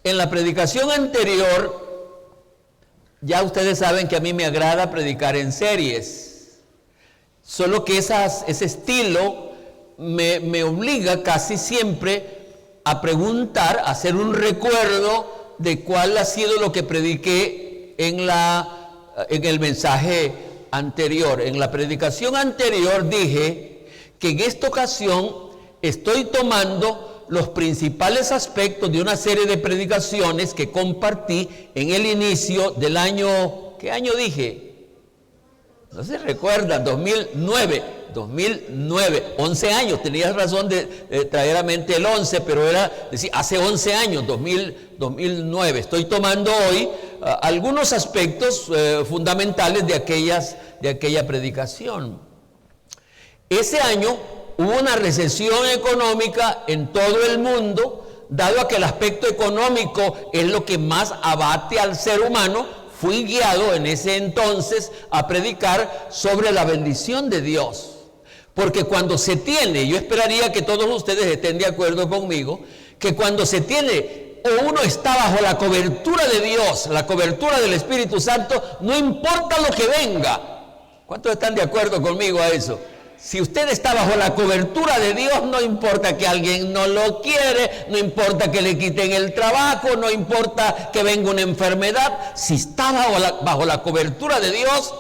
En la predicación anterior, ya ustedes saben que a mí me agrada predicar en series, solo que ese estilo me obliga casi siempre a preguntar, a hacer un recuerdo de cuál ha sido lo que prediqué en el mensaje anterior. En la predicación anterior dije que en esta ocasión estoy tomando los principales aspectos de una serie de predicaciones que compartí en el inicio del año, ¿qué año dije? No se recuerdan, 2009, 11 años, tenías razón de traer a mente el 11, pero era decir, hace 11 años, 2009. Estoy tomando hoy algunos aspectos fundamentales de aquella predicación. Ese año hubo una recesión económica en todo el mundo, dado a que el aspecto económico es lo que más abate al ser humano. Fui guiado en ese entonces a predicar sobre la bendición de Dios. Porque cuando se tiene, yo esperaría que todos ustedes estén de acuerdo conmigo, que cuando se tiene o uno está bajo la cobertura de Dios, la cobertura del Espíritu Santo, no importa lo que venga. ¿Cuántos están de acuerdo conmigo a eso? Si usted está bajo la cobertura de Dios, no importa que alguien no lo quiere, no importa que le quiten el trabajo, no importa que venga una enfermedad. Si está bajo la cobertura de Dios,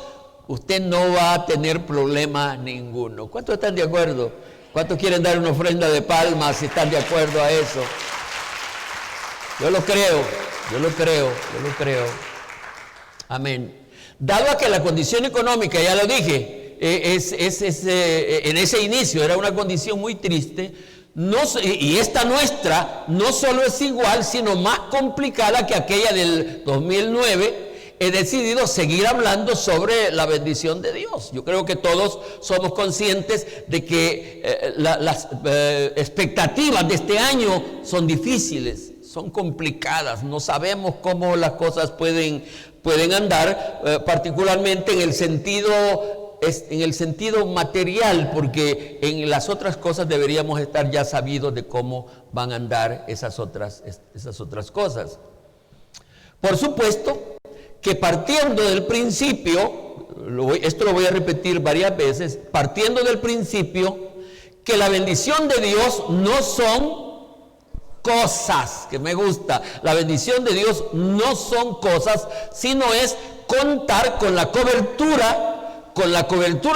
usted no va a tener problema ninguno. ¿Cuántos están de acuerdo? ¿Cuántos quieren dar una ofrenda de palmas si están de acuerdo a eso? Yo lo creo. Amén. Dado a que la condición económica, ya lo dije, en ese inicio era una condición muy triste, y esta nuestra no solo es igual, sino más complicada que aquella del 2009, he decidido seguir hablando sobre la bendición de Dios. Yo creo que todos somos conscientes de que las expectativas de este año son difíciles, son complicadas, no sabemos cómo las cosas pueden andar, particularmente en el sentido material, porque en las otras cosas deberíamos estar ya sabidos de cómo van a andar esas otras cosas. Por supuesto que partiendo del principio, esto lo voy a repetir varias veces, partiendo del principio que la bendición de Dios no son cosas, que me gusta, la bendición de Dios no son cosas, sino es contar con la cobertura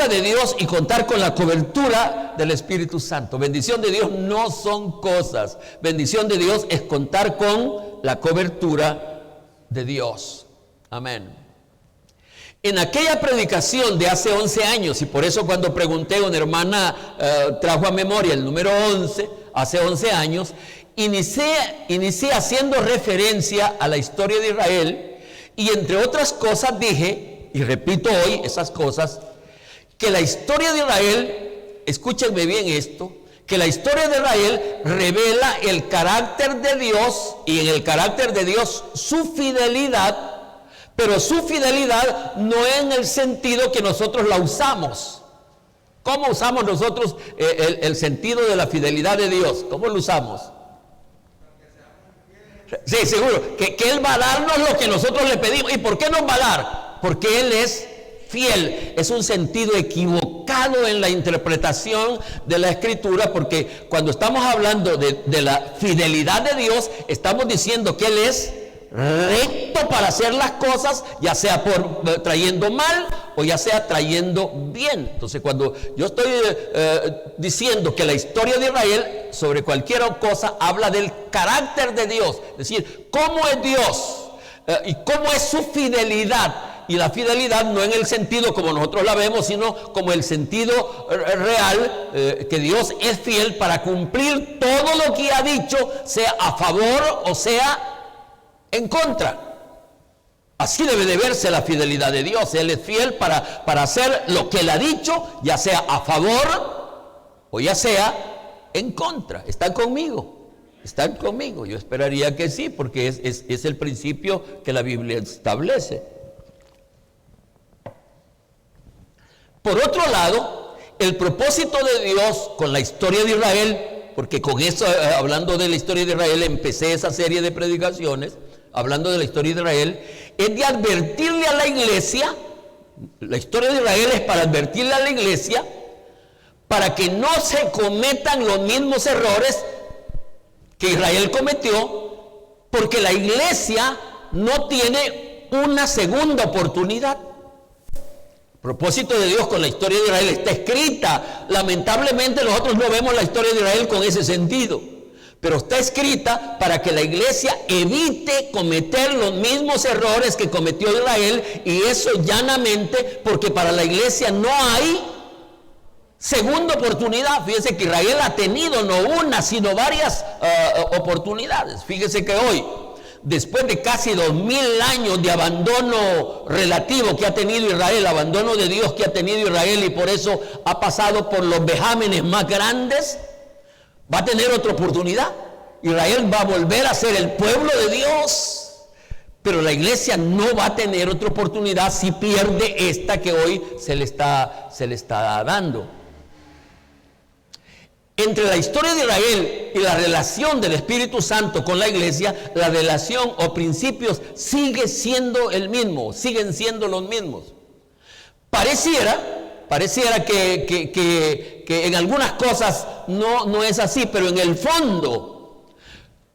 de Dios y contar con la cobertura del Espíritu Santo. Bendición de Dios no son cosas. Bendición de Dios es contar con la cobertura de Dios. Amén. En aquella predicación de hace 11 años, y por eso cuando pregunté, una hermana trajo a memoria el número 11, hace 11 años, inicié haciendo referencia a la historia de Israel, y entre otras cosas dije, y repito hoy esas cosas, que la historia de Israel, escúchenme bien esto, que la historia de Israel revela el carácter de Dios, y en el carácter de Dios su fidelidad, pero su fidelidad no en el sentido que nosotros la usamos. ¿Cómo usamos nosotros el sentido de la fidelidad de Dios? ¿Cómo lo usamos? Sí, seguro, que Él va a darnos lo que nosotros le pedimos. ¿Y por qué nos va a dar? Porque Él es fiel. Es un sentido equivocado en la interpretación de la Escritura, porque cuando estamos hablando de la fidelidad de Dios, estamos diciendo que Él es recto para hacer las cosas, ya sea trayendo mal o ya sea trayendo bien. Entonces, cuando yo estoy diciendo que la historia de Israel sobre cualquier cosa, habla del carácter de Dios. Es decir, cómo es Dios y cómo es su fidelidad. Y la fidelidad no en el sentido como nosotros la vemos, sino como el sentido real, que Dios es fiel para cumplir todo lo que ha dicho, sea a favor o sea en contra. Así debe de verse la fidelidad de Dios. Él es fiel para hacer lo que Él ha dicho, ya sea a favor o ya sea en contra. ¿Están conmigo? ¿Están conmigo? Yo esperaría que sí, porque es el principio que la Biblia establece. Por otro lado, el propósito de Dios con la historia de Israel, porque con eso, hablando de la historia de Israel, empecé esa serie de predicaciones, hablando de la historia de Israel, es de advertirle a la iglesia. La historia de Israel es para advertirle a la iglesia, para que no se cometan los mismos errores que Israel cometió, porque la iglesia no tiene una segunda oportunidad. El propósito de Dios con la historia de Israel está escrita. Lamentablemente nosotros no vemos la historia de Israel con ese sentido, pero está escrita para que la iglesia evite cometer los mismos errores que cometió Israel, y eso llanamente porque para la iglesia no hay segunda oportunidad. Fíjese que Israel ha tenido no una, sino varias oportunidades. Fíjese que hoy, después de casi 2000 años de abandono relativo que ha tenido Israel, abandono de Dios que ha tenido Israel, y por eso ha pasado por los vejámenes más grandes, va a tener otra oportunidad. Israel va a volver a ser el pueblo de Dios, pero la iglesia no va a tener otra oportunidad si pierde esta que hoy se le está dando. Entre la historia de Israel y la relación del Espíritu Santo con la iglesia, la relación o principios siguen siendo los mismos. Pareciera que en algunas cosas no es así, pero en el fondo,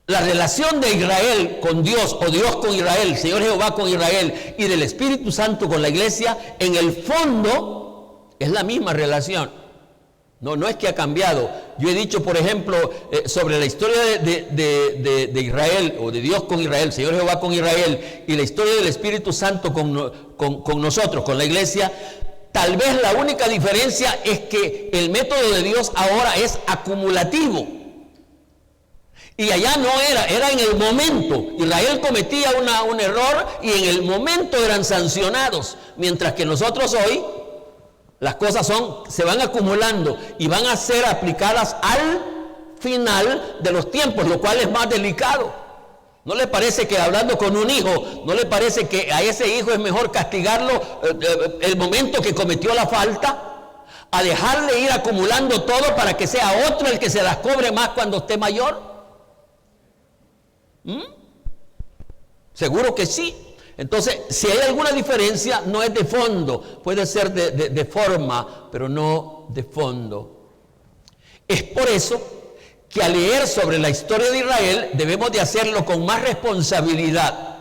la relación de Israel con Dios, o Dios con Israel, el Señor Jehová con Israel, y del Espíritu Santo con la iglesia, en el fondo es la misma relación. No es que ha cambiado. Yo he dicho, por ejemplo, sobre la historia de Israel, o de Dios con Israel, el Señor Jehová con Israel, y la historia del Espíritu Santo con nosotros, con la iglesia. Tal vez la única diferencia es que el método de Dios ahora es acumulativo. Y allá no era en el momento. Israel cometía un error y en el momento eran sancionados. Mientras que nosotros hoy, las cosas se van acumulando y van a ser aplicadas al final de los tiempos, lo cual es más delicado. ¿No le parece que hablando con un hijo, no le parece que a ese hijo es mejor castigarlo el momento que cometió la falta, a dejarle ir acumulando todo para que sea otro el que se las cobre más cuando esté mayor? Seguro que sí. Entonces, si hay alguna diferencia, no es de fondo, puede ser de forma, pero no de fondo. Es por eso que al leer sobre la historia de Israel, debemos de hacerlo con más responsabilidad.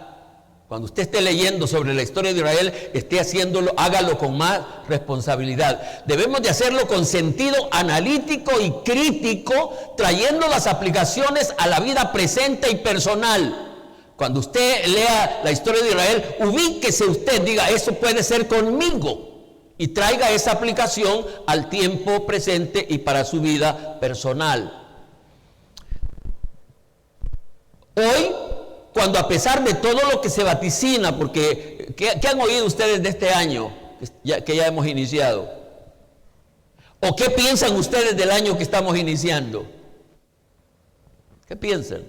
Cuando usted esté leyendo sobre la historia de Israel, hágalo con más responsabilidad. Debemos de hacerlo con sentido analítico y crítico, trayendo las aplicaciones a la vida presente y personal. Cuando usted lea la historia de Israel, ubíquese usted, diga, eso puede ser conmigo, y traiga esa aplicación al tiempo presente y para su vida personal. Hoy, cuando a pesar de todo lo que se vaticina, porque ¿qué han oído ustedes de este año que ya hemos iniciado? ¿O qué piensan ustedes del año que estamos iniciando? ¿Qué piensan?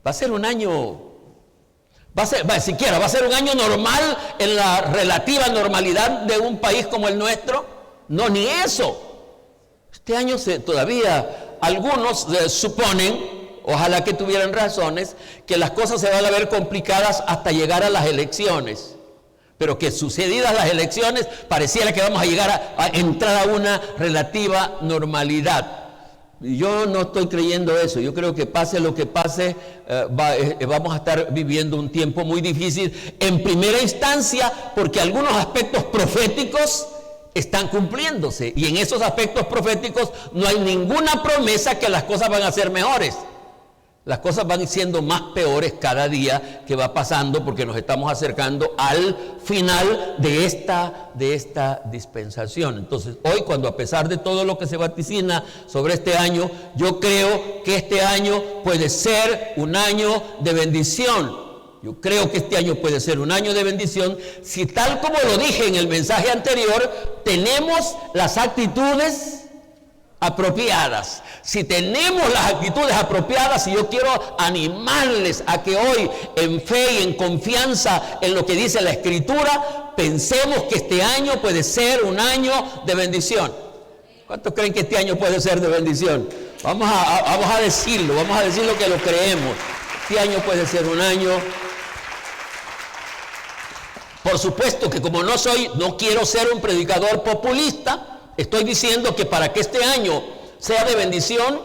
Va a ser un año, va a ser un año normal en la relativa normalidad de un país como el nuestro. No, ni eso. Este año todavía algunos suponen, ojalá que tuvieran razones, que las cosas se van a ver complicadas hasta llegar a las elecciones. Pero que sucedidas las elecciones, pareciera que vamos a llegar a entrar a una relativa normalidad. Yo no estoy creyendo eso. Yo creo que pase lo que pase, vamos a estar viviendo un tiempo muy difícil, en primera instancia porque algunos aspectos proféticos están cumpliéndose. Y en esos aspectos proféticos no hay ninguna promesa que las cosas van a ser mejores. Las cosas van siendo más peores cada día que va pasando, porque nos estamos acercando al final de esta dispensación. Entonces, hoy, cuando a pesar de todo lo que se vaticina sobre este año, yo creo que este año puede ser un año de bendición. Yo creo que este año puede ser un año de bendición si, tal como lo dije en el mensaje anterior, tenemos las actitudes apropiadas. Si tenemos las actitudes apropiadas, y yo quiero animarles a que hoy, en fe y en confianza en lo que dice la Escritura, pensemos que este año puede ser un año de bendición. ¿Cuántos creen que este año puede ser de bendición? Vamos a decirlo que lo creemos. Este año puede ser un año. Por supuesto que como no quiero ser un predicador populista, estoy diciendo que para que este año sea de bendición,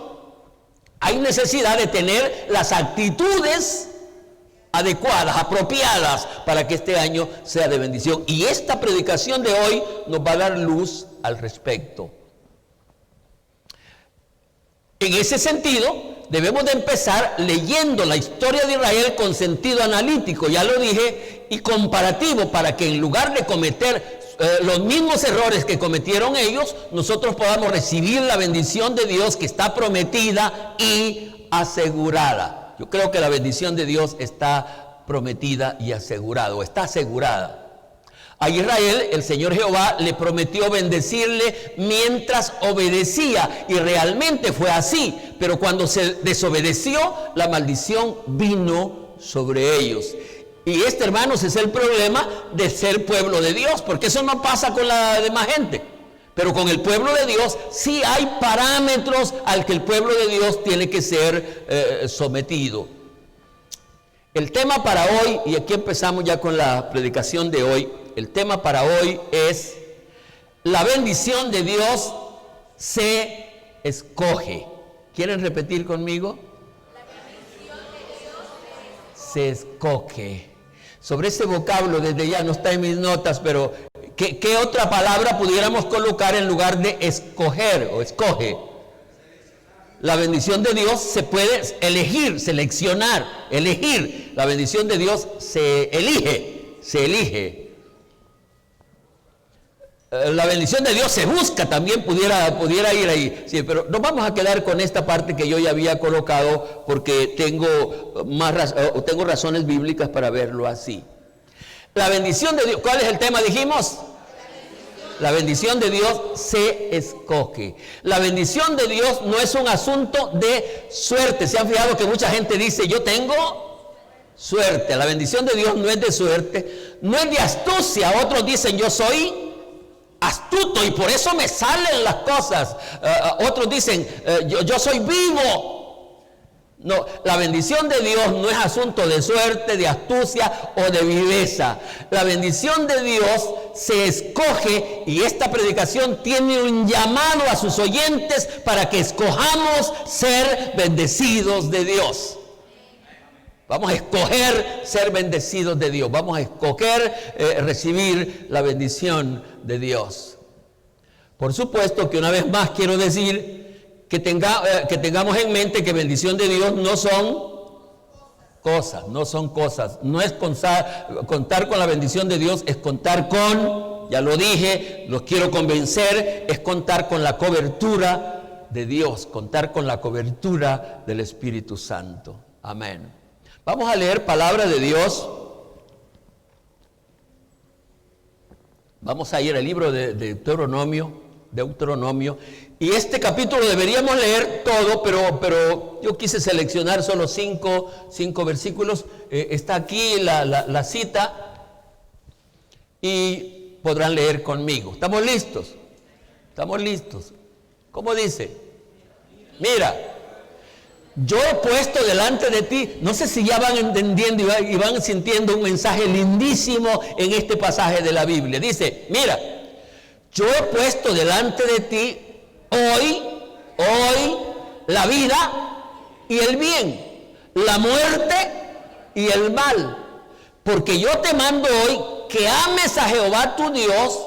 hay necesidad de tener las actitudes adecuadas, apropiadas, para que este año sea de bendición. Y esta predicación de hoy nos va a dar luz al respecto. En ese sentido, debemos de empezar leyendo la historia de Israel con sentido analítico, ya lo dije, y comparativo, para que en lugar de cometer los mismos errores que cometieron ellos, nosotros podamos recibir la bendición de Dios que está prometida y asegurada. Yo creo que la bendición de Dios está prometida y asegurada, o está asegurada. A Israel el Señor Jehová le prometió bendecirle mientras obedecía, y realmente fue así, pero cuando se desobedeció, la maldición vino sobre ellos. Y hermanos, es el problema de ser pueblo de Dios, porque eso no pasa con la demás gente. Pero con el pueblo de Dios sí hay parámetros al que el pueblo de Dios tiene que ser sometido. El tema para hoy, y aquí empezamos ya con la predicación de hoy, el tema para hoy es: la bendición de Dios se escoge. ¿Quieren repetir conmigo? La bendición de Dios se escoge. Sobre ese vocablo, desde ya no está en mis notas, pero ¿qué otra palabra pudiéramos colocar en lugar de escoger o escoge? La bendición de Dios se puede elegir, seleccionar, elegir. La bendición de Dios se elige. La bendición de Dios se busca, también pudiera ir ahí. Sí, pero nos vamos a quedar con esta parte que yo ya había colocado, porque tengo razones bíblicas para verlo así. La bendición de Dios, ¿cuál es el tema? Dijimos, la bendición de Dios se escoge. La bendición de Dios no es un asunto de suerte. ¿Se han fijado que mucha gente dice, yo tengo suerte? La bendición de Dios no es de suerte, no es de astucia. Otros dicen, yo soy astuto y por eso me salen las cosas. Otros dicen, yo soy vivo. No, la bendición de Dios no es asunto de suerte, de astucia o de viveza. La bendición de Dios se escoge, y esta predicación tiene un llamado a sus oyentes para que escojamos ser bendecidos de Dios. Vamos a escoger ser bendecidos de Dios. Vamos a escoger recibir la bendición de Dios. Por supuesto que una vez más quiero decir que tengamos en mente que bendición de Dios no son cosas. No es contar con la bendición de Dios, es contar con, ya lo dije, los quiero convencer, es contar con la cobertura de Dios, contar con la cobertura del Espíritu Santo. Amén. Vamos a leer palabra de Dios. Vamos a ir al libro de Deuteronomio. Y este capítulo deberíamos leer todo, pero yo quise seleccionar solo cinco versículos. Está aquí la cita y podrán leer conmigo. ¿Estamos listos? ¿Estamos listos? ¿Cómo dice? Mira, yo he puesto delante de ti, no sé si ya van entendiendo y van sintiendo un mensaje lindísimo en este pasaje de la Biblia. Dice, mira, yo he puesto delante de ti hoy la vida y el bien, la muerte y el mal, porque yo te mando hoy que ames a Jehová tu Dios,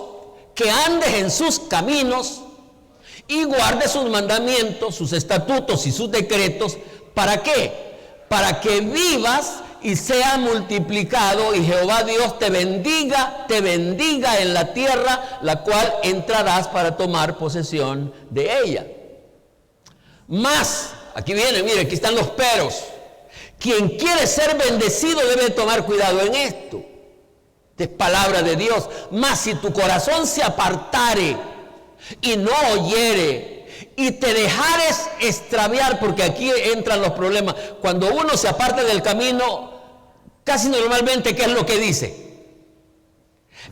que que andes en sus caminos y guardes sus mandamientos, sus estatutos y sus decretos. ¿Para qué? Para que vivas y sea multiplicado, y Jehová Dios te bendiga en la tierra, la cual entrarás para tomar posesión de ella. Más, aquí viene, mire, aquí están los peros. Quien quiere ser bendecido debe tomar cuidado en esto. Esta es palabra de Dios. Mas si tu corazón se apartare y no oyere, y te dejares extraviar, porque aquí entran los problemas. Cuando uno se aparta del camino, casi normalmente, ¿qué es lo que dice?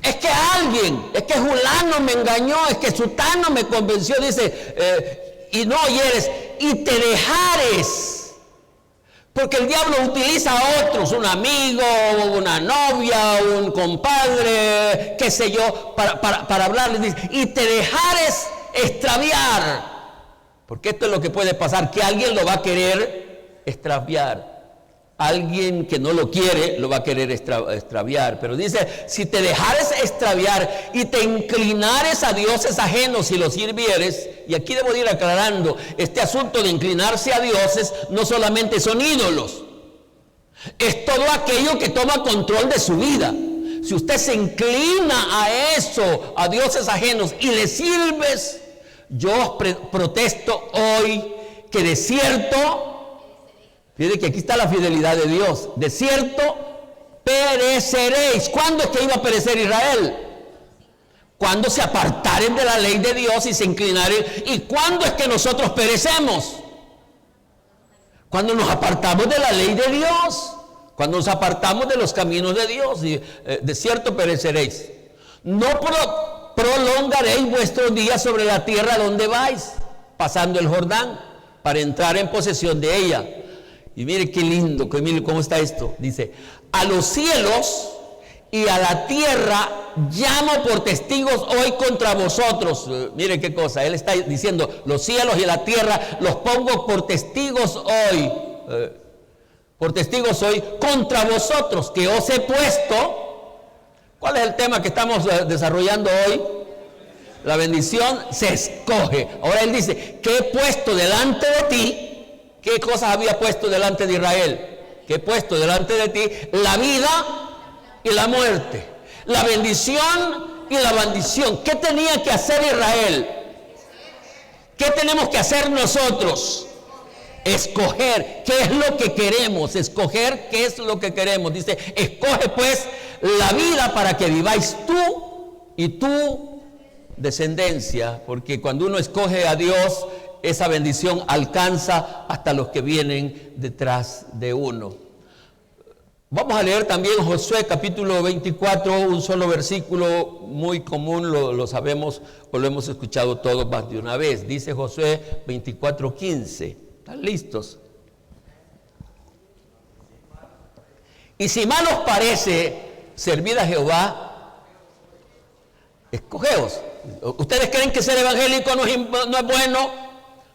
Es que alguien, es que fulano me engañó, es que sutano me convenció, dice, y no oyeres, y te dejares. Porque el diablo utiliza a otros, un amigo, una novia, un compadre, qué sé yo, para hablarles, dice, y te dejares extraviar. Porque esto es lo que puede pasar, que alguien lo va a querer extraviar. Alguien que no lo quiere lo va a querer extraviar. Pero dice, si te dejares extraviar y te inclinares a dioses ajenos y los sirvieres, y aquí debo ir aclarando, este asunto de inclinarse a dioses no solamente son ídolos, es todo aquello que toma control de su vida. Si usted se inclina a eso, a dioses ajenos, y le sirves, yo os protesto hoy que de cierto, fíjate que aquí está la fidelidad de Dios, de cierto pereceréis. ¿Cuándo es que iba a perecer Israel? Cuando se apartaren de la ley de Dios y se inclinaren. ¿Y cuándo es que nosotros perecemos? Cuando nos apartamos de la ley de Dios, cuando nos apartamos de los caminos de Dios. Y, de cierto pereceréis. No prolongaréis vuestros días sobre la tierra donde vais, pasando el Jordán, para entrar en posesión de ella. Y mire qué lindo, cómo está esto. Dice, a los cielos y a la tierra llamo por testigos hoy contra vosotros. Mire qué cosa, él está diciendo, los cielos y la tierra los pongo por testigos hoy. Por testigos hoy contra vosotros, que os he puesto. ¿Cuál es el tema que estamos desarrollando hoy? La bendición se escoge. Ahora él dice, que he puesto delante de ti. ¿Qué cosas había puesto delante de Israel? Que he puesto delante de ti la vida y la muerte, la bendición y la maldición. ¿Qué tenía que hacer Israel? ¿Qué tenemos que hacer nosotros? Escoger qué es lo que queremos, escoger qué es lo que queremos. Dice, escoge pues la vida para que viváis tú y tu descendencia, porque cuando uno escoge a Dios, esa bendición alcanza hasta los que vienen detrás de uno. Vamos a leer también Josué capítulo 24, un solo versículo muy común, lo sabemos o lo hemos escuchado todos más de una vez. Dice Josué 24:15. ¿Están listos? Y si mal os parece servir a Jehová, escogeos. ¿Ustedes creen que ser evangélico no es bueno?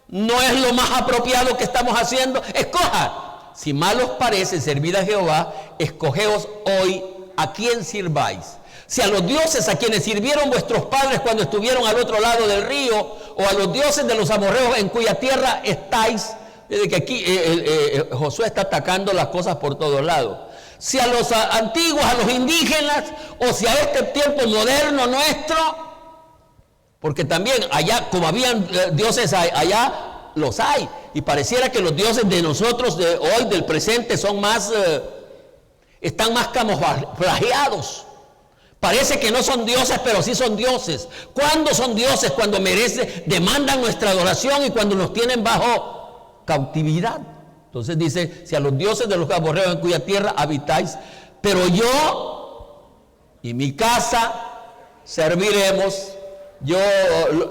¿No es lo más apropiado que estamos haciendo? Escoja. Si mal os parece servir a Jehová, escogeos hoy a quién sirváis. Si a los dioses a quienes sirvieron vuestros padres cuando estuvieron al otro lado del río, o a los dioses de los amorreos en cuya tierra estáis. Desde que aquí Josué está atacando las cosas por todos lados. Si a los antiguos, a los indígenas, o si a este tiempo moderno nuestro. Porque también allá, como habían dioses allá, los hay. Y pareciera que los dioses de nosotros, de hoy, del presente, son más, están más camuflajeados. Parece que no son dioses, pero sí son dioses. ¿Cuándo son dioses? Cuando demandan nuestra adoración y cuando nos tienen bajo cautividad. Entonces dice, si a los dioses de los amorreos en cuya tierra habitáis, pero yo y mi casa serviremos. Yo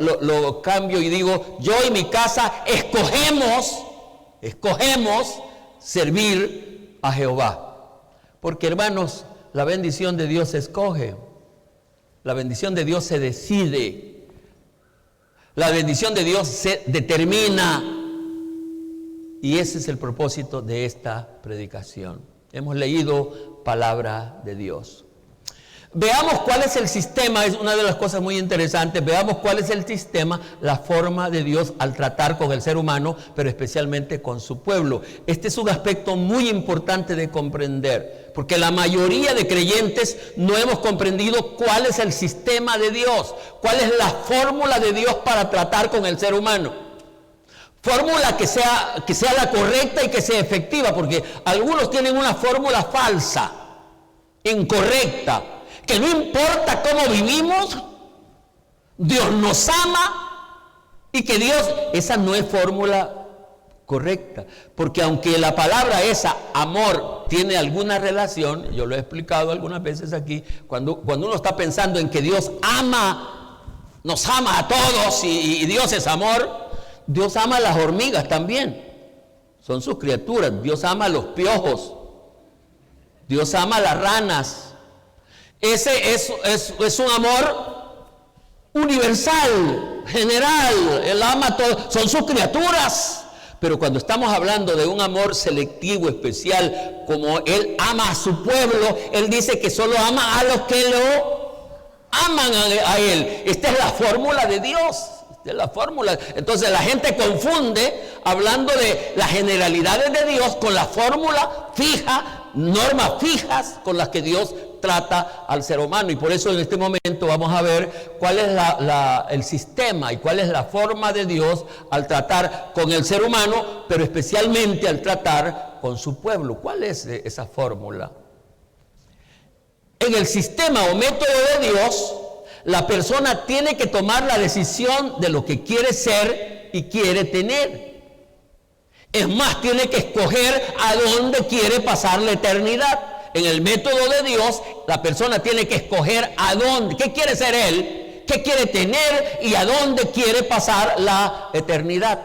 lo cambio y digo, yo y mi casa escogemos servir a Jehová. Porque hermanos, la bendición de Dios se escoge. La bendición de Dios se decide. La bendición de Dios se determina. Y ese es el propósito de esta predicación. Hemos leído palabra de Dios. Veamos cuál es el sistema, es una de las cosas muy interesantes. Veamos cuál es el sistema, la forma de Dios al tratar con el ser humano, pero especialmente con su pueblo. Este es un aspecto muy importante de comprender, porque la mayoría de creyentes no hemos comprendido cuál es el sistema de Dios, cuál es la fórmula de Dios para tratar con el ser humano. Fórmula que sea la correcta y que sea efectiva, porque algunos tienen una fórmula falsa, incorrecta, que no importa cómo vivimos, Dios nos ama y que Dios, esa no es fórmula correcta, porque aunque la palabra esa, amor, tiene alguna relación, yo lo he explicado algunas veces aquí, cuando uno está pensando en que Dios ama, nos ama a todos y Dios es amor, Dios ama a las hormigas también, son sus criaturas. Dios ama a los piojos, Dios ama a las ranas. Ese es un amor universal, general. Él ama a todos, son sus criaturas. Pero cuando estamos hablando de un amor selectivo, especial, como Él ama a su pueblo, Él dice que solo ama a los que lo aman a Él. Esta es la fórmula de Dios. Esta es la fórmula. Entonces la gente confunde hablando de las generalidades de Dios con la fórmula fija, normas fijas con las que Dios trata al ser humano. Y por eso en este momento vamos a ver cuál es el sistema y cuál es la forma de Dios al tratar con el ser humano, pero especialmente al tratar con su pueblo. ¿Cuál es esa fórmula? En el sistema o método de Dios, la persona tiene que tomar la decisión de lo que quiere ser y quiere tener. Es más, tiene que escoger a dónde quiere pasar la eternidad. En el método de Dios, la persona tiene que escoger a dónde, qué quiere ser él, qué quiere tener y a dónde quiere pasar la eternidad.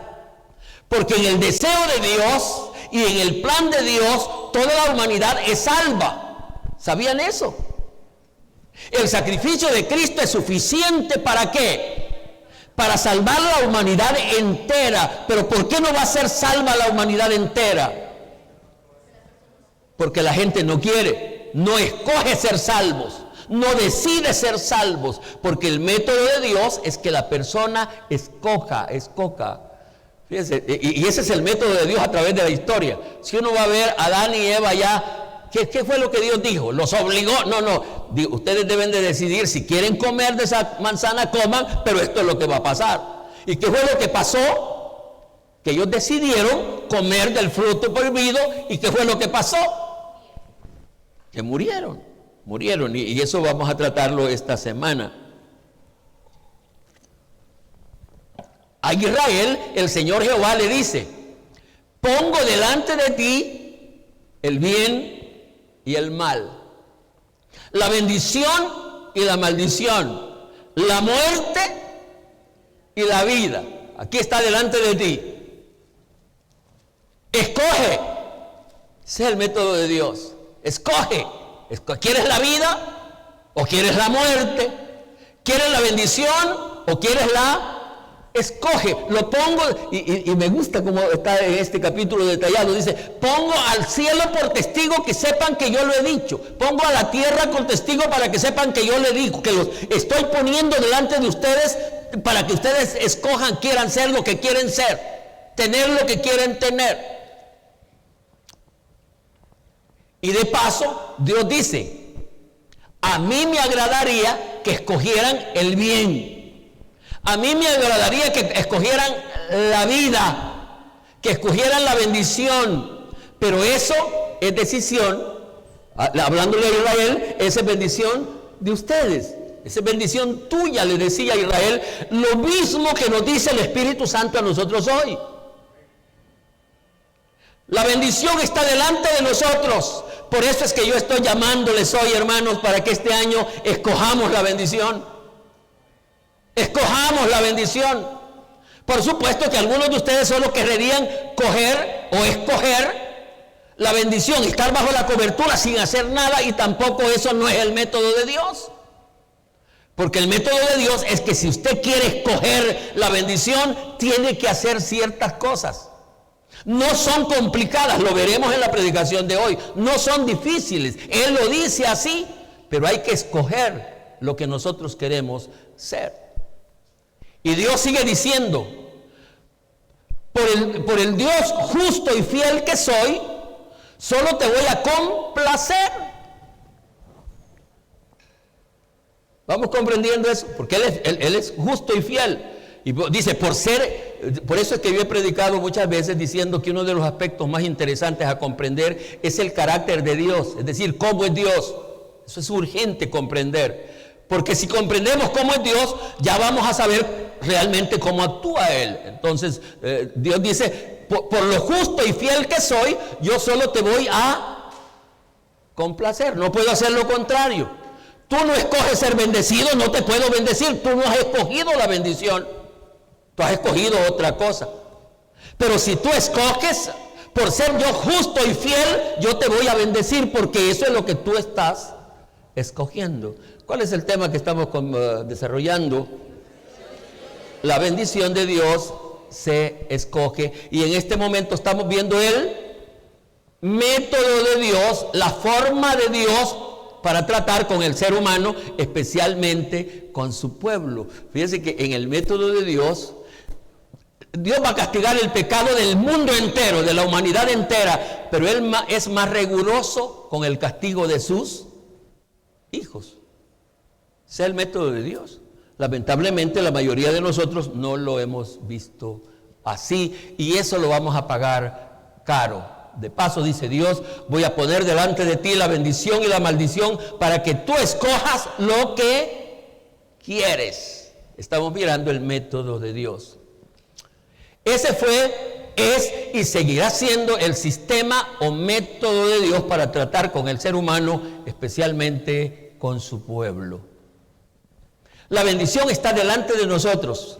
Porque en el deseo de Dios y en el plan de Dios, toda la humanidad es salva. ¿Sabían eso? El sacrificio de Cristo es suficiente ¿para qué? Para salvar la humanidad entera. Pero ¿por qué no va a ser salva la humanidad entera? Porque la gente no quiere, no escoge ser salvos, no decide ser salvos, porque el método de Dios es que la persona escoja. Fíjense, y ese es el método de Dios a través de la historia. Si uno va a ver a Adán y Eva ya, ¿qué fue lo que Dios dijo? ¿Los obligó? No, ustedes deben de decidir si quieren comer de esa manzana, coman, pero esto es lo que va a pasar. ¿Y qué fue lo que pasó? Que ellos decidieron comer del fruto prohibido. ¿Y qué fue lo que pasó? Que murieron, y eso vamos a tratarlo esta semana. A Israel, el Señor Jehová le dice: pongo delante de ti el bien y el mal, la bendición y la maldición, la muerte y la vida. Aquí está delante de ti. Escoge. Ese es el método de Dios. Escoge. ¿Quieres la vida o quieres la muerte? ¿Quieres la bendición o quieres la? Escoge. Lo pongo, y me gusta como está en este capítulo detallado. Dice: pongo al cielo por testigo que sepan que yo lo he dicho. Pongo a la tierra con testigo para que sepan que yo le digo, que los estoy poniendo delante de ustedes para que ustedes escojan, quieran ser lo que quieren ser, tener lo que quieren tener. Y de paso, Dios dice: a mí me agradaría que escogieran el bien. A mí me agradaría que escogieran la vida, que escogieran la bendición. Pero eso es decisión, hablándole a Israel, esa es bendición de ustedes. Esa es bendición tuya, le decía a Israel, lo mismo que nos dice el Espíritu Santo a nosotros hoy. La bendición está delante de nosotros. Por eso es que yo estoy llamándoles hoy, hermanos, para que este año escojamos la bendición. Escojamos la bendición. Por supuesto que algunos de ustedes solo querrían coger o escoger la bendición, estar bajo la cobertura sin hacer nada, y tampoco eso no es el método de Dios. Porque el método de Dios es que si usted quiere escoger la bendición, tiene que hacer ciertas cosas. No son complicadas, lo veremos en la predicación de hoy. No son difíciles. Él lo dice así. pero hay que escoger lo que nosotros queremos ser. Y Dios sigue diciendo, por el Dios justo y fiel que soy, solo te voy a complacer. Vamos comprendiendo eso, porque Él es justo y fiel. Y dice, por eso es que yo he predicado muchas veces diciendo que uno de los aspectos más interesantes a comprender es el carácter de Dios, es decir, cómo es Dios. Eso es urgente comprender, porque si comprendemos cómo es Dios, ya vamos a saber realmente cómo actúa Él. Entonces, Dios dice, por lo justo y fiel que soy, yo solo te voy a complacer, no puedo hacer lo contrario. Tú no escoges ser bendecido, no te puedo bendecir, tú no has escogido la bendición, tú has escogido otra cosa. Pero si tú escoges, por ser yo justo y fiel, yo te voy a bendecir, porque eso es lo que tú estás escogiendo. ¿Cuál es el tema que estamos desarrollando? La bendición de Dios se escoge, y en este momento estamos viendo el método de Dios, la forma de Dios para tratar con el ser humano, especialmente con su pueblo. Fíjense que en el método de Dios, Dios va a castigar el pecado del mundo entero, de la humanidad entera, pero Él es más riguroso con el castigo de sus hijos. Ese es el método de Dios. Lamentablemente la mayoría de nosotros no lo hemos visto así, y eso lo vamos a pagar caro. De paso, dice Dios, voy a poner delante de ti la bendición y la maldición para que tú escojas lo que quieres. Estamos mirando el método de Dios. Ese fue, es y seguirá siendo el sistema o método de Dios para tratar con el ser humano, especialmente con su pueblo. La bendición está delante de nosotros.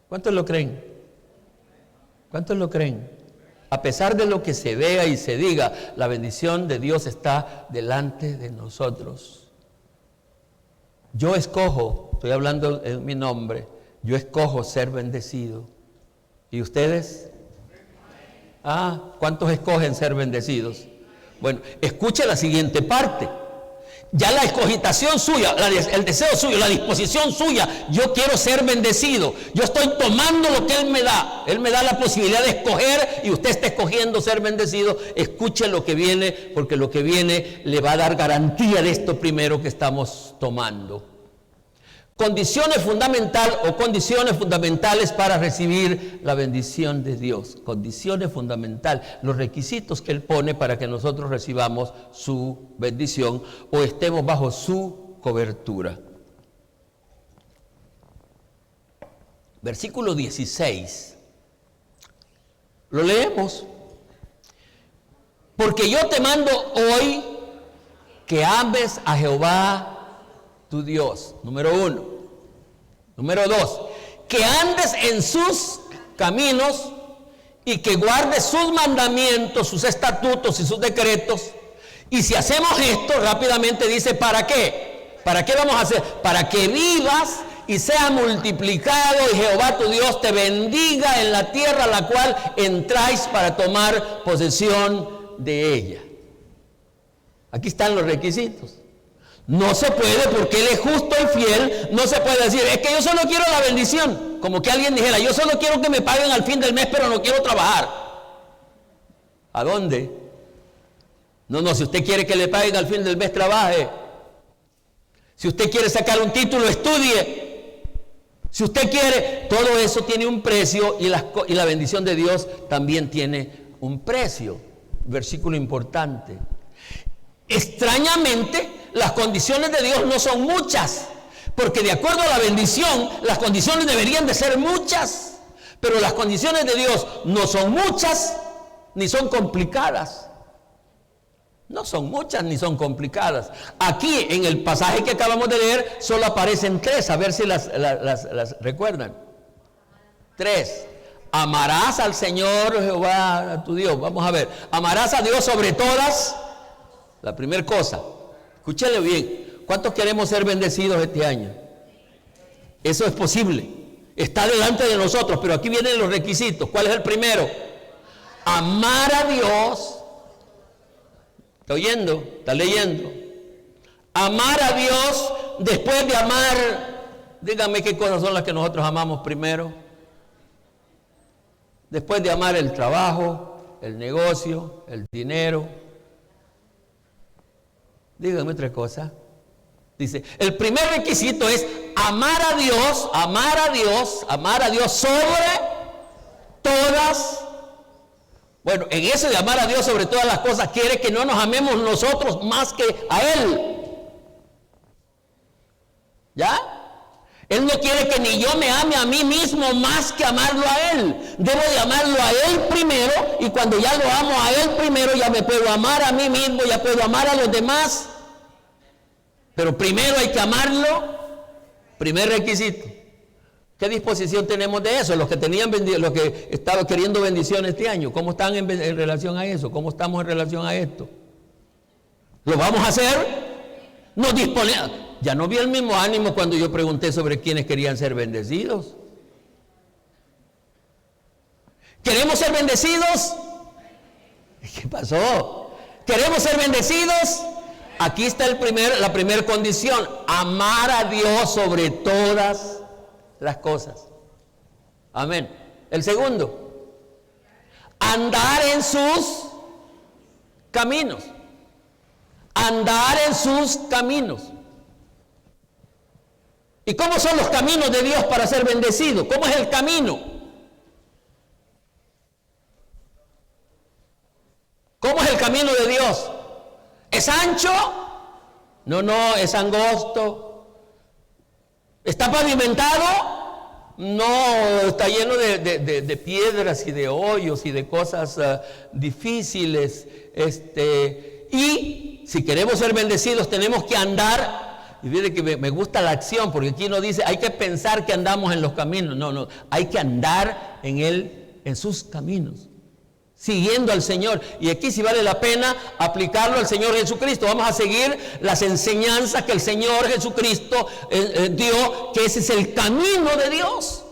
¿Cuántos lo creen? ¿Cuántos lo creen? A pesar de lo que se vea y se diga, la bendición de Dios está delante de nosotros. Yo escojo, estoy hablando en mi nombre, yo escojo ser bendecido. ¿Y ustedes? ¿Cuántos escogen ser bendecidos? Bueno, escuche la siguiente parte. Ya la escogitación suya, el deseo suyo, la disposición suya, yo quiero ser bendecido, yo estoy tomando lo que Él me da la posibilidad de escoger, y usted está escogiendo ser bendecido. Escuche lo que viene, porque lo que viene le va a dar garantía de esto primero que estamos tomando. Condiciones fundamentales para recibir la bendición de Dios. Condiciones fundamentales, los requisitos que Él pone para que nosotros recibamos su bendición o estemos bajo su cobertura. Versículo 16. Lo leemos. Porque yo te mando hoy que ames a Jehová tu Dios, número 1. Número 2, que andes en sus caminos y que guardes sus mandamientos, sus estatutos y sus decretos. Y si hacemos esto, rápidamente dice, ¿para qué? ¿Para qué vamos a hacer? Para que vivas y sea multiplicado, y Jehová tu Dios te bendiga en la tierra a la cual entráis para tomar posesión de ella. Aquí están los requisitos. No se puede, porque Él es justo y fiel, no se puede decir, es que yo solo quiero la bendición. Como que alguien dijera, yo solo quiero que me paguen al fin del mes, pero no quiero trabajar. ¿A dónde? No, si usted quiere que le paguen al fin del mes, trabaje. Si usted quiere sacar un título, estudie. Si usted quiere, todo eso tiene un precio, y la bendición de Dios también tiene un precio. Versículo importante. Extrañamente, las condiciones de Dios no son muchas, porque de acuerdo a la bendición, las condiciones deberían de ser muchas, pero las condiciones de Dios no son muchas, ni son complicadas. No son muchas ni son complicadas. Aquí, en el pasaje que acabamos de leer, solo aparecen 3, a ver si las recuerdan. 3. Amarás al Señor Jehová a tu Dios. Vamos a ver. Amarás a Dios sobre todas. La primera cosa. Escúchale bien. ¿Cuántos queremos ser bendecidos este año? Eso es posible. Está delante de nosotros, pero aquí vienen los requisitos. ¿Cuál es el primero? Amar a Dios. ¿Está oyendo? ¿Está leyendo? amar a Dios después de amar, díganme qué cosas son las que nosotros amamos primero. Después de amar el trabajo, el negocio, el dinero. Díganme otra cosa. Dice, el primer requisito es amar a Dios, amar a Dios, amar a Dios sobre todas. Bueno, en eso de amar a Dios sobre todas las cosas, quiere que no nos amemos nosotros más que a Él. ¿Ya? Él no quiere que ni yo me ame a mí mismo más que amarlo a Él. Debo de amarlo a Él primero, y cuando ya lo amo a Él primero, ya me puedo amar a mí mismo, ya puedo amar a los demás. Pero primero hay que amarlo, primer requisito. ¿Qué disposición tenemos de eso? Los que estaban queriendo bendiciones este año, ¿cómo están en relación a eso? ¿Cómo estamos en relación a esto? ¿Lo vamos a hacer? Nos disponemos. Ya no vi el mismo ánimo cuando yo pregunté sobre quiénes querían ser bendecidos. ¿Queremos ser bendecidos? ¿Qué pasó? ¿Queremos ser bendecidos? Aquí está la primera condición: amar a Dios sobre todas las cosas. Amén. El segundo, andar en sus caminos. Andar en sus caminos. ¿Y cómo son los caminos de Dios para ser bendecido? ¿Cómo es el camino? ¿Cómo es el camino de Dios? ¿Es ancho? No, es angosto. ¿Está pavimentado? No, está lleno de piedras y de hoyos y de cosas difíciles. Y si queremos ser bendecidos, tenemos que andar. Y fíjate que me gusta la acción, porque aquí no dice hay que pensar que andamos en los caminos. No, hay que andar en sus caminos, siguiendo al Señor. Y aquí sí vale la pena aplicarlo al Señor Jesucristo. Vamos a seguir las enseñanzas que el Señor Jesucristo dio, que ese es el camino de Dios.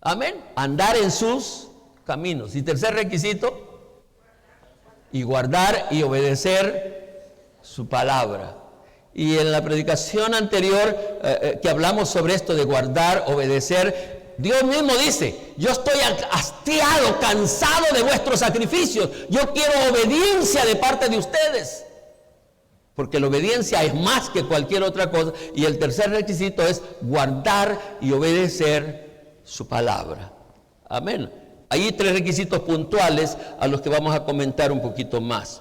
Amén. Andar en sus caminos. Y tercer requisito, y guardar y obedecer su palabra. Y en la predicación anterior que hablamos sobre esto de guardar, obedecer, Dios mismo dice: yo estoy hastiado, cansado de vuestros sacrificios. Yo quiero obediencia de parte de ustedes. Porque la obediencia es más que cualquier otra cosa. Y el tercer requisito es guardar y obedecer su palabra. Amén. Hay 3 requisitos puntuales a los que vamos a comentar un poquito más.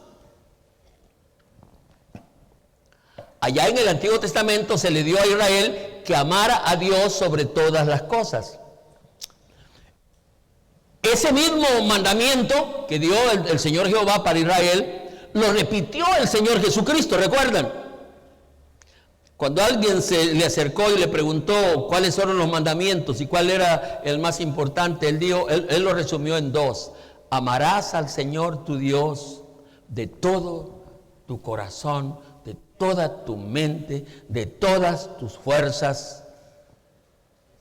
Allá en el Antiguo Testamento se le dio a Israel que amara a Dios sobre todas las cosas. Ese mismo mandamiento que dio el Señor Jehová para Israel, lo repitió el Señor Jesucristo, ¿recuerdan? Cuando alguien se le acercó y le preguntó cuáles fueron los mandamientos y cuál era el más importante, él lo resumió en 2. Amarás al Señor tu Dios de todo tu corazón, de toda tu mente, de todas tus fuerzas,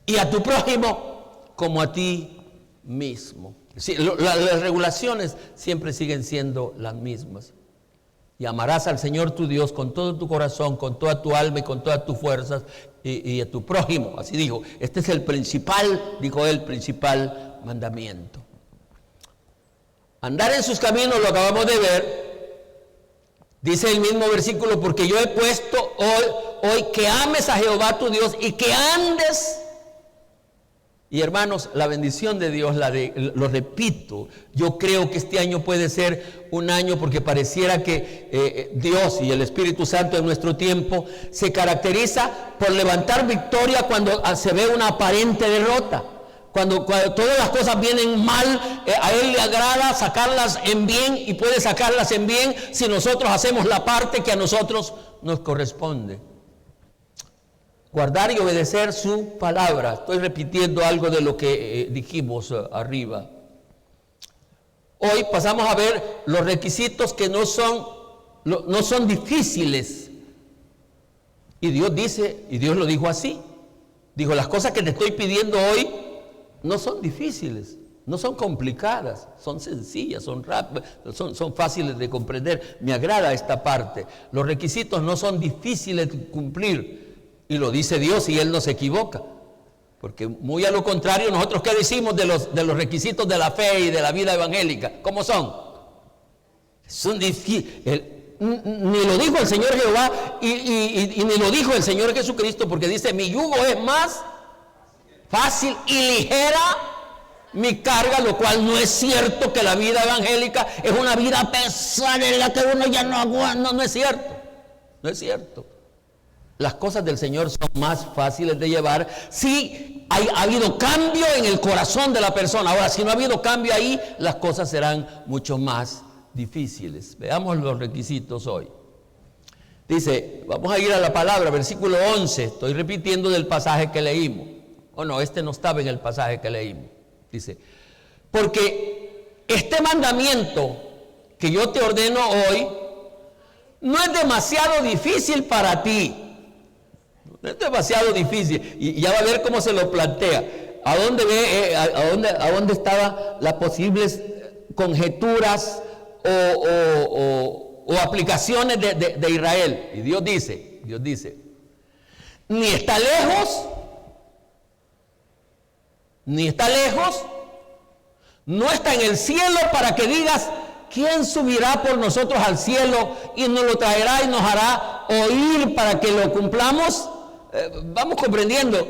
y a tu prójimo como a ti mismo. Sí, las regulaciones siempre siguen siendo las mismas. Y amarás al Señor tu Dios con todo tu corazón, con toda tu alma y con todas tus fuerzas, y a tu prójimo. Así dijo. Este es el principal, dijo él, principal mandamiento. Andar en sus caminos, lo acabamos de ver. Dice el mismo versículo: porque yo he puesto hoy que ames a Jehová tu Dios y que andes. Y hermanos, la bendición de Dios, lo repito, yo creo que este año puede ser un año, porque pareciera que Dios y el Espíritu Santo en nuestro tiempo se caracteriza por levantar victoria cuando se ve una aparente derrota. Cuando todas las cosas vienen mal, a Él le agrada sacarlas en bien, y puede sacarlas en bien si nosotros hacemos la parte que a nosotros nos corresponde. Guardar y obedecer su palabra. Estoy repitiendo algo de lo que dijimos arriba. Hoy pasamos a ver los requisitos que no son difíciles. Y Dios dice, y Dios lo dijo así. Dijo: las cosas que te estoy pidiendo hoy no son difíciles. No son complicadas, son sencillas, son rápidas, son fáciles de comprender. Me agrada esta parte. Los requisitos no son difíciles de cumplir. Y lo dice Dios y Él no se equivoca. Porque muy a lo contrario, nosotros ¿qué decimos de los requisitos de la fe y de la vida evangélica? ¿Cómo son? Son difíciles. Ni lo dijo el Señor Jehová y ni lo dijo el Señor Jesucristo, porque dice, mi yugo es más fácil y ligera mi carga, lo cual no es cierto que la vida evangélica es una vida pesada en la que uno ya no aguanta. No es cierto, no es cierto. Las cosas del Señor son más fáciles de llevar si ha habido cambio en el corazón de la persona. Ahora, si no ha habido cambio ahí, las cosas serán mucho más difíciles. Veamos los requisitos hoy. Dice, vamos a ir a la palabra, versículo 11. Estoy repitiendo del pasaje que leímos. O no, este no estaba en el pasaje que leímos. Dice, porque este mandamiento que yo te ordeno hoy no es demasiado difícil para ti. No es demasiado difícil. Y ya va a ver cómo se lo plantea. ¿A dónde estaban las posibles conjeturas o aplicaciones de Israel? Y Dios dice, ni está lejos, no está en el cielo para que digas, ¿quién subirá por nosotros al cielo y nos lo traerá y nos hará oír para que lo cumplamos? Vamos comprendiendo.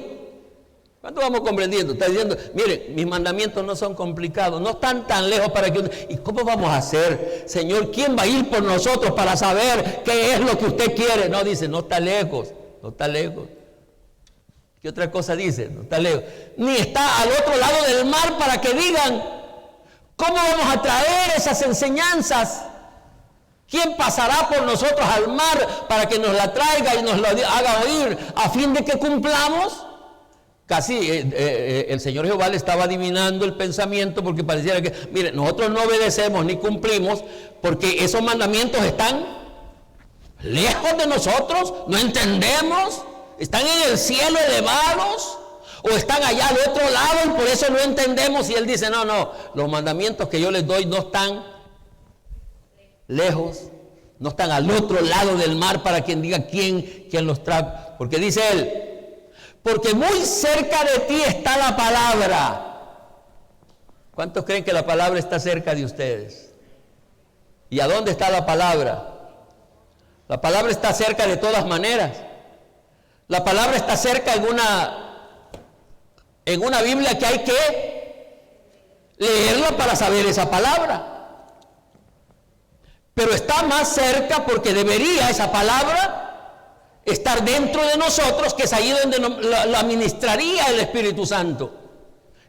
¿Cuánto vamos comprendiendo? Está diciendo, miren, mis mandamientos no son complicados, no están tan lejos para que... ¿Y cómo vamos a hacer? Señor, ¿quién va a ir por nosotros para saber qué es lo que usted quiere? No, dice, no está lejos. ¿Qué otra cosa dice? No está lejos. Ni está al otro lado del mar para que digan, ¿cómo vamos a traer esas enseñanzas? ¿Quién pasará por nosotros al mar para que nos la traiga y nos la haga oír a fin de que cumplamos? Casi el Señor Jehová le estaba adivinando el pensamiento, porque pareciera que, mire, nosotros no obedecemos ni cumplimos porque esos mandamientos están lejos de nosotros, no entendemos, están en el cielo elevados o están allá al otro lado y por eso no entendemos. Y Él dice, no, los mandamientos que yo les doy no están lejos, no están al otro lado del mar para quien diga quién los trae, porque dice Él, porque muy cerca de ti está la palabra. ¿Cuántos creen que la palabra está cerca de ustedes? ¿Y a dónde está la palabra? La palabra está cerca de todas maneras. La palabra está cerca en una Biblia que hay que leerla para saber esa palabra. Pero está más cerca porque debería esa palabra estar dentro de nosotros, que es ahí donde la ministraría el Espíritu Santo.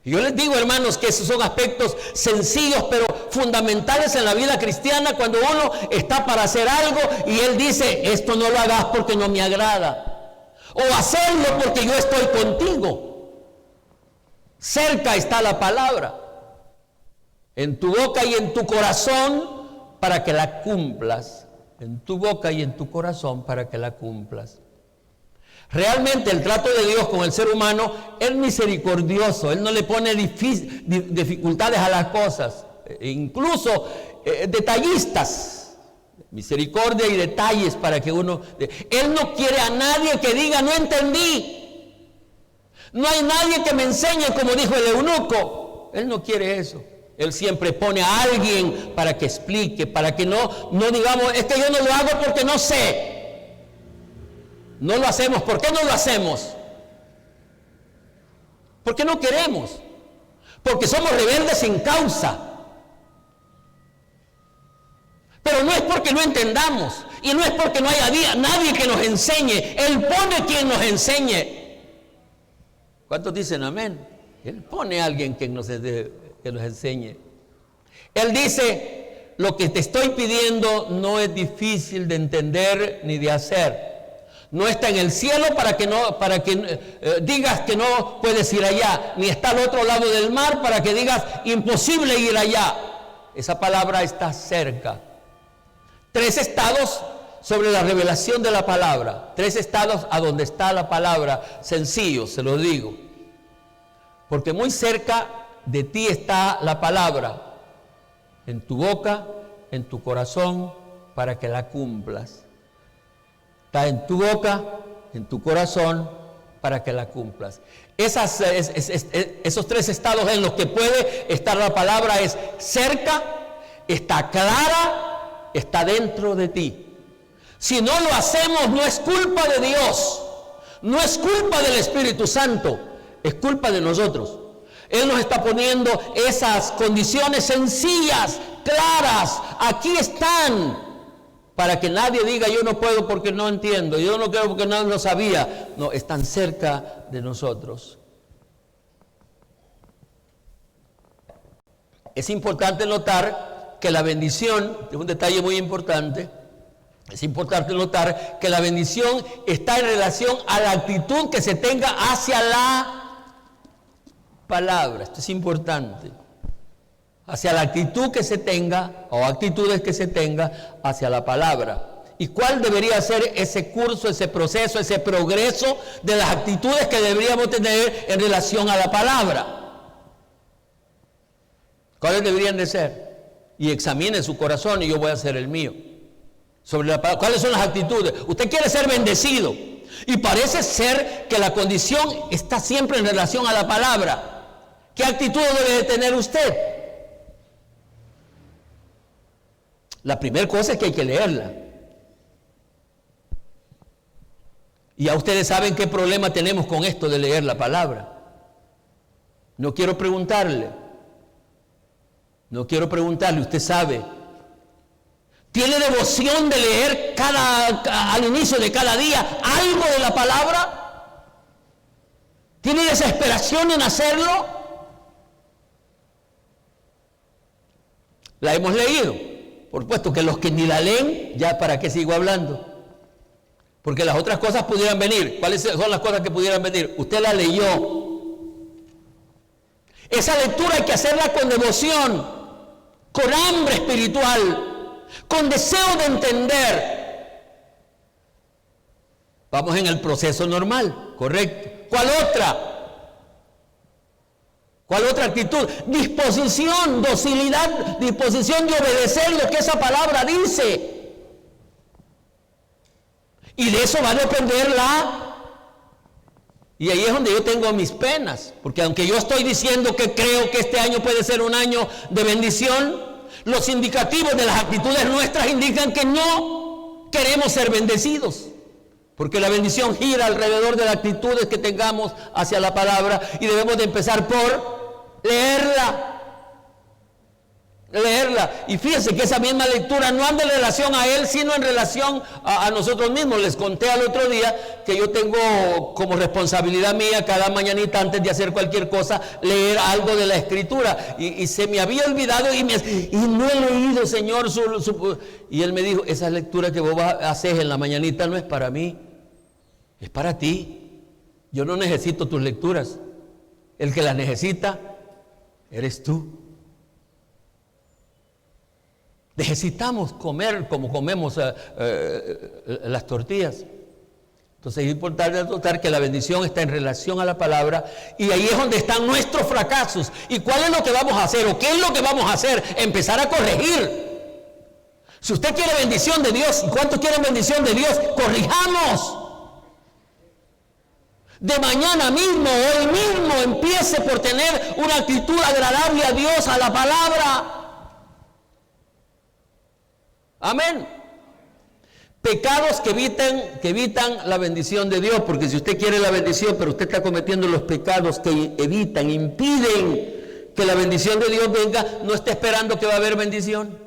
Y yo les digo, hermanos, que esos son aspectos sencillos pero fundamentales en la vida cristiana, cuando uno está para hacer algo y Él dice, esto no lo hagas porque no me agrada, o hacerlo porque yo estoy contigo. Cerca está la palabra, en tu boca y en tu corazón, para que la cumplas. En tu boca y en tu corazón para que la cumplas. Realmente el trato de Dios con el ser humano es misericordioso. Él no le pone dificultades a las cosas, incluso detallistas, misericordia y detalles para que uno... Él no quiere a nadie que diga, no entendí. No hay nadie que me enseñe, como dijo el eunuco. Él no quiere eso. Él siempre pone a alguien para que explique, para que no digamos, es que yo no lo hago porque no sé. No lo hacemos. ¿Por qué no lo hacemos? Porque no queremos. Porque somos rebeldes sin causa. Pero no es porque no entendamos. Y no es porque no haya nadie que nos enseñe. Él pone quien nos enseñe. ¿Cuántos dicen amén? Él pone a alguien que nos enseñe. Él dice, lo que te estoy pidiendo no es difícil de entender ni de hacer. No está en el cielo para que digas que no puedes ir allá, ni está al otro lado del mar para que digas imposible ir allá. Esa palabra está cerca. 3 estados sobre la revelación de la palabra. 3 estados a donde está la palabra. Sencillo, se lo digo. Porque muy cerca de ti está la palabra, en tu boca, en tu corazón, para que la cumplas. Está en tu boca, en tu corazón, para que la cumplas. Esos tres estados en los que puede estar la palabra es cerca, está clara, está dentro de ti. Si no lo hacemos, no es culpa de Dios, no es culpa del Espíritu Santo, es culpa de nosotros. Él nos está poniendo esas condiciones sencillas, claras, aquí están, para que nadie diga yo no puedo porque no entiendo, yo no quiero porque no lo sabía. No, están cerca de nosotros. Es importante notar que la bendición, es un detalle muy importante, es importante notar que la bendición está en relación a la actitud que se tenga hacia la palabra. Esto es importante. Hacia la actitud que se tenga, o actitudes que se tenga hacia la palabra. ¿Y cuál debería ser ese curso, ese proceso, ese progreso de las actitudes que deberíamos tener en relación a la palabra? ¿Cuáles deberían de ser? Y examine su corazón y yo voy a hacer el mío. Sobre la palabra. ¿Cuáles son las actitudes? Usted quiere ser bendecido y parece ser que la condición está siempre en relación a la palabra. ¿Qué actitud debe de tener usted? La primera cosa es que hay que leerla. Y ya ustedes saben qué problema tenemos con esto de leer la palabra. No quiero preguntarle, usted sabe. ¿Tiene devoción de leer al inicio de cada día algo de la palabra? ¿Tiene desesperación en hacerlo? La hemos leído. Por supuesto que los que ni la leen, ya para qué sigo hablando. Porque las otras cosas pudieran venir. ¿Cuáles son las cosas que pudieran venir? Usted la leyó. Esa lectura hay que hacerla con devoción, con hambre espiritual, con deseo de entender. Vamos en el proceso normal, ¿correcto? ¿Cuál otra? ¿Cuál otra actitud? Disposición, docilidad, disposición de obedecer lo que esa palabra dice. Y de eso va a depender Y ahí es donde yo tengo mis penas, porque aunque yo estoy diciendo que creo que este año puede ser un año de bendición, los indicativos de las actitudes nuestras indican que no queremos ser bendecidos. Porque la bendición gira alrededor de las actitudes que tengamos hacia la palabra y debemos de empezar por leerla. Y fíjense que esa misma lectura no anda en relación a él, sino en relación a nosotros mismos. Les conté al otro día que yo tengo como responsabilidad mía cada mañanita antes de hacer cualquier cosa, leer algo de la Escritura. Y se me había olvidado y no he leído, Señor. Y él me dijo, esa lectura que vos haces en la mañanita no es para mí, es para ti. Yo no necesito tus lecturas. El que las necesita eres tú. Necesitamos comer como comemos las tortillas. Entonces es importante notar que la bendición está en relación a la palabra y ahí es donde están nuestros fracasos. ¿Y cuál es lo que vamos a hacer? ¿O qué es lo que vamos a hacer? Empezar a corregir. Si usted quiere bendición de Dios, ¿y cuántos quieren bendición de Dios? Corrijamos. De mañana mismo, hoy mismo, empiece por tener una actitud agradable a Dios, a la palabra. Amén. Pecados que evitan la bendición de Dios, porque si usted quiere la bendición, pero usted está cometiendo los pecados que impiden que la bendición de Dios venga, no está esperando que va a haber bendición.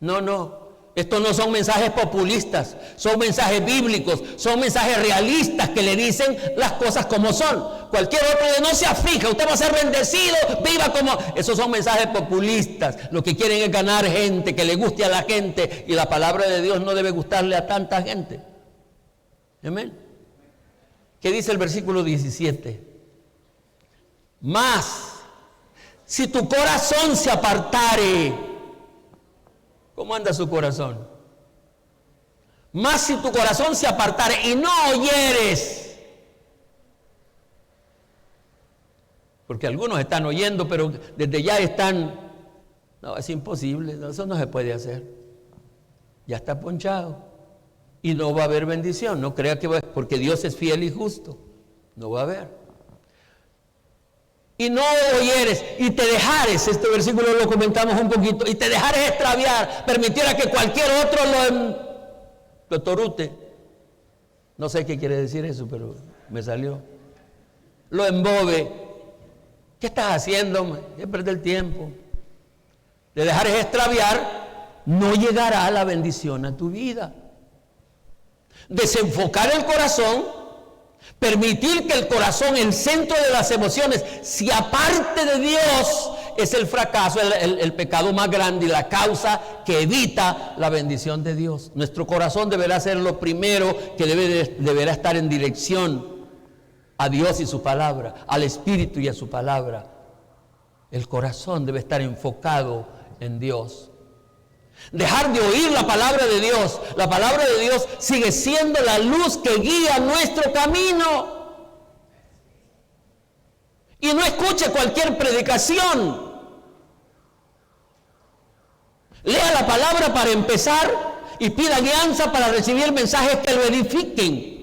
No. Estos no son mensajes populistas, son mensajes bíblicos, son mensajes realistas que le dicen las cosas como son. Cualquier otro de no se aflija, usted va a ser bendecido, viva como... Esos son mensajes populistas, lo que quieren es ganar gente, que le guste a la gente, y la palabra de Dios no debe gustarle a tanta gente. Amén. ¿Qué dice el versículo 17? Mas, si tu corazón se apartare... ¿Cómo anda su corazón? Mas si tu corazón se apartare y no oyeres Porque algunos están oyendo, pero desde ya están, no, es imposible, no, eso no se puede hacer. Ya está ponchado. Y no va a haber bendición, no crea que va, porque Dios es fiel y justo. No va a haber. Y no oyeres, y te dejares, este versículo lo comentamos un poquito, y te dejares extraviar, permitiera que cualquier otro lo torute. No sé qué quiere decir eso, pero me salió. Lo embobe. ¿Qué estás haciendo? Es perder el tiempo. Te dejares extraviar, no llegará la bendición a tu vida. Desenfocar el corazón, permitir que el corazón, el centro de las emociones, se aparte de Dios, es el fracaso, el pecado más grande y la causa que evita la bendición de Dios. Nuestro corazón deberá ser lo primero que deberá estar en dirección a Dios y su palabra, al Espíritu y a su palabra. El corazón debe estar enfocado en Dios. Dejar de oír la palabra de Dios. La palabra de Dios sigue siendo la luz que guía nuestro camino. Y no escuche cualquier predicación. Lea la palabra para empezar y pida alianza para recibir mensajes que lo edifiquen.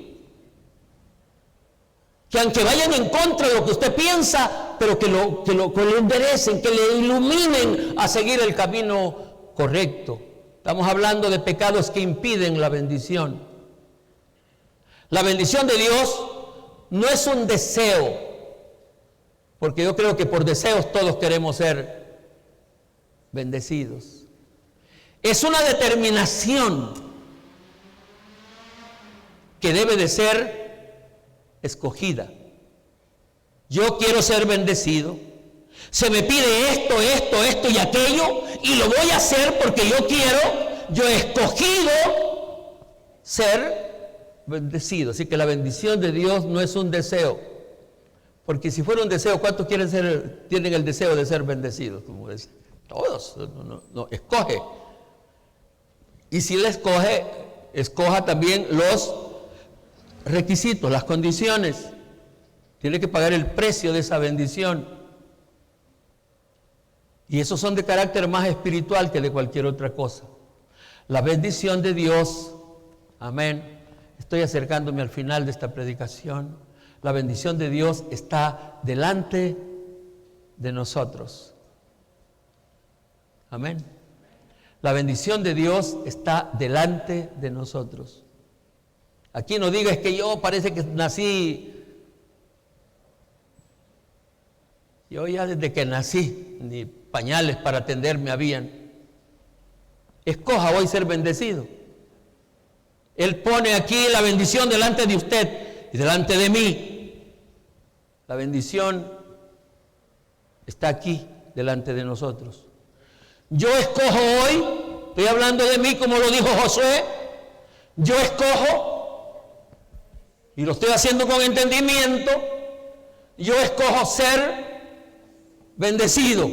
Que aunque vayan en contra de lo que usted piensa, pero que lo enderecen, que le iluminen a seguir el camino correcto. Estamos hablando de pecados que impiden la bendición. La bendición de Dios no es un deseo, porque yo creo que por deseos todos queremos ser bendecidos. Es una determinación que debe de ser escogida. Yo quiero ser bendecido. Se me pide esto y aquello, y lo voy a hacer porque yo he escogido ser bendecido. Así que la bendición de Dios no es un deseo. Porque si fuera un deseo, ¿cuántos tienen el deseo de ser bendecidos? Como dicen, todos. No, escoge. Y si le escoge, escoja también los requisitos, las condiciones. Tiene que pagar el precio de esa bendición. Y esos son de carácter más espiritual que de cualquier otra cosa. La bendición de Dios, amén. Estoy acercándome al final de esta predicación. La bendición de Dios está delante de nosotros. Amén. La bendición de Dios está delante de nosotros. Aquí no digas que yo parece que nací. Yo ya desde que nací, ni pañales para atenderme habían. Escoja hoy ser bendecido. Él pone aquí la bendición delante de usted y delante de mí. La bendición está aquí delante de nosotros. Yo escojo hoy, estoy hablando de mí como lo dijo Josué, yo escojo, y lo estoy haciendo con entendimiento, yo escojo ser bendecido.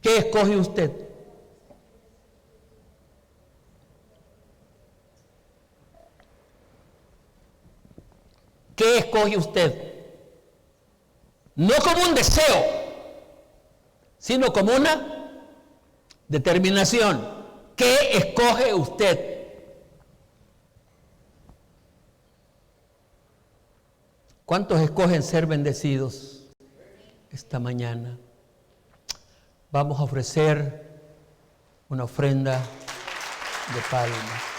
¿Qué escoge usted? ¿Qué escoge usted? No como un deseo, sino como una determinación. ¿Qué escoge usted? ¿Cuántos escogen ser bendecidos esta mañana? Vamos a ofrecer una ofrenda de palmas.